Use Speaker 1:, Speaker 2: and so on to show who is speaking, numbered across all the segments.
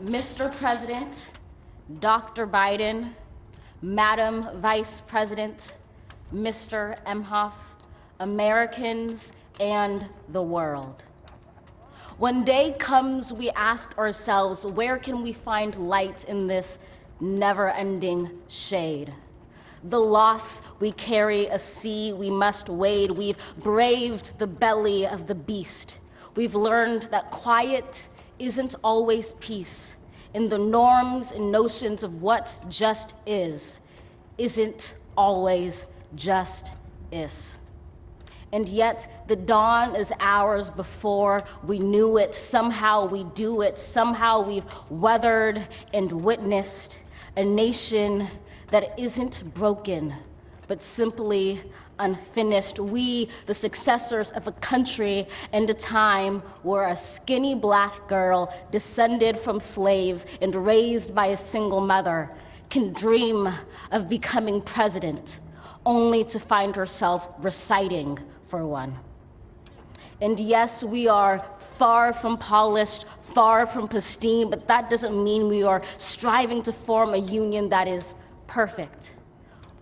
Speaker 1: Mr. President, Dr. Biden, Madam Vice President, Mr. Emhoff, Americans, and the world. When day comes, we ask ourselves, where can we find light in this never-ending shade? The loss we carry, a sea we must wade. We've braved the belly of the beast. We've learned that quiet isn't always peace, and the norms and notions of what just isn't always just is. And yet the dawn is ours before we knew it. Somehow we do it. Somehow we've weathered and witnessed a nation that isn't broken, but simply unfinished. We, the successors of a country and a time where a skinny black girl descended from slaves and raised by a single mother can dream of becoming president, only to find herself reciting for one. And yes, we are far from polished, far from pristine, but that doesn't mean we are striving to form a union that is perfect.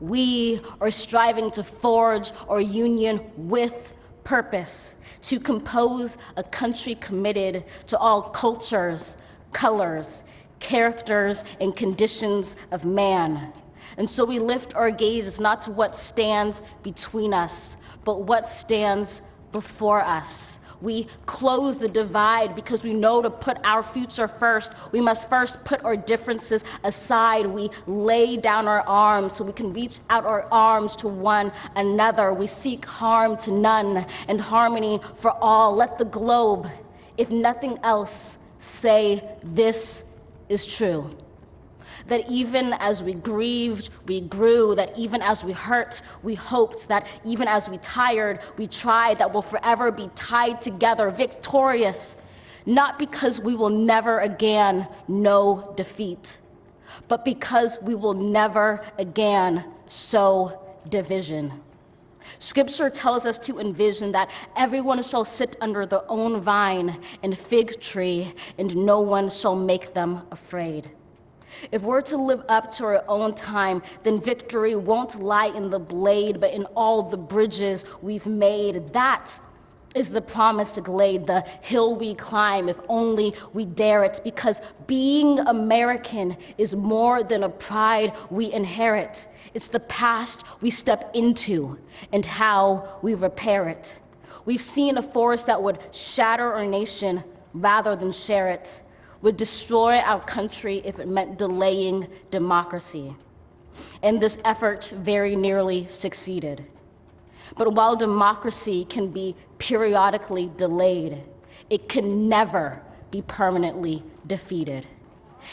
Speaker 1: We are striving to forge our union with purpose, to compose a country committed to all cultures, colors, characters, and conditions of man. And so we lift our gazes not to what stands between us, but what stands before us. We close the divide because we know to put our future first, we must first put our differences aside. We lay down our arms so we can reach out our arms to one another. We seek harm to none and harmony for all. Let the globe, if nothing else, say this is true. That even as we grieved, we grew, that even as we hurt, we hoped, that even as we tired, we tried, that we'll forever be tied together, victorious, not because we will never again know defeat, but because we will never again sow division. Scripture tells us to envision that everyone shall sit under their own vine and fig tree, and no one shall make them afraid. If we're to live up to our own time, then victory won't lie in the blade, but in all the bridges we've made. That is the promised glade, the hill we climb, if only we dare it, because being American is more than a pride we inherit. It's the past we step into and how we repair it. We've seen a force that would shatter our nation rather than share it, would destroy our country if it meant delaying democracy. And this effort very nearly succeeded. But while democracy can be periodically delayed, it can never be permanently defeated.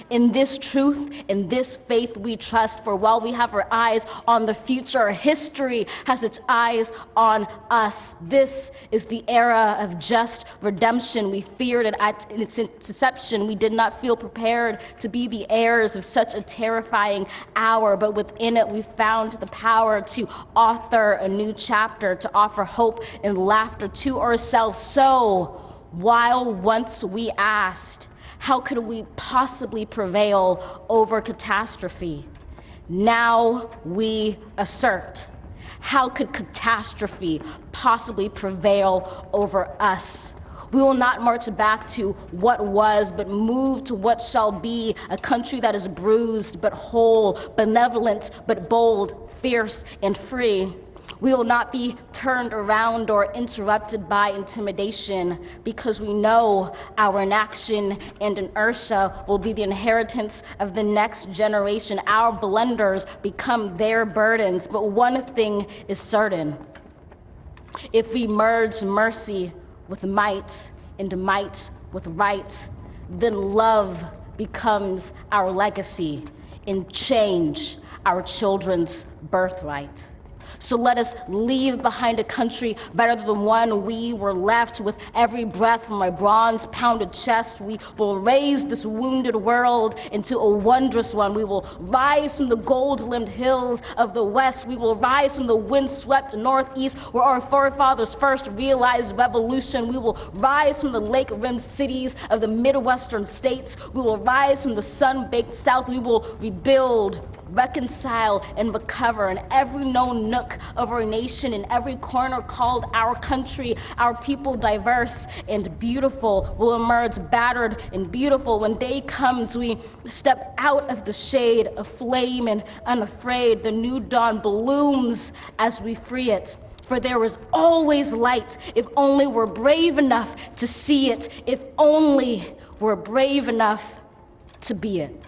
Speaker 1: In this truth, in this faith we trust, for while we have our eyes on the future, history has its eyes on us. This is the era of just redemption. We feared it at its inception. We did not feel prepared to be the heirs of such a terrifying hour, but within it we found the power to author a new chapter, to offer hope and laughter to ourselves. So, while once we asked, how could we possibly prevail over catastrophe? Now we assert, how could catastrophe possibly prevail over us? We will not march back to what was, but move to what shall be, a country that is bruised but whole, benevolent but bold, fierce and free. We will not be turned around or interrupted by intimidation, because we know our inaction and inertia will be the inheritance of the next generation. Our blunders become their burdens, but one thing is certain. If we merge mercy with might and might with right, then love becomes our legacy and change our children's birthright. So let us leave behind a country better than the one we were left. With every breath from my bronze-pounded chest, we will raise this wounded world into a wondrous one. We will rise from the gold-limbed hills of the West. We will rise from the wind-swept Northeast, where our forefathers first realized revolution. We will rise from the lake-rimmed cities of the Midwestern states. We will rise from the sun-baked South. We will rebuild, reconcile, and recover in every known nook of our nation, in every corner called our country. Our people, diverse and beautiful, will emerge battered and beautiful. When day comes, we step out of the shade of flame and unafraid. The new dawn blooms as we free it. For there is always light if only we're brave enough to see it, if only we're brave enough to be it.